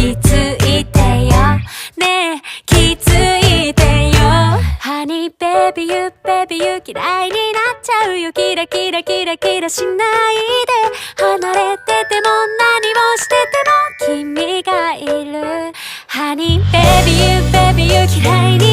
気づいてよねえ気づいてよ Honey baby you baby you 嫌いになっちゃうよキラキラキラキラしないで離れてても何をしてても君がいる Honey baby you baby you 嫌いに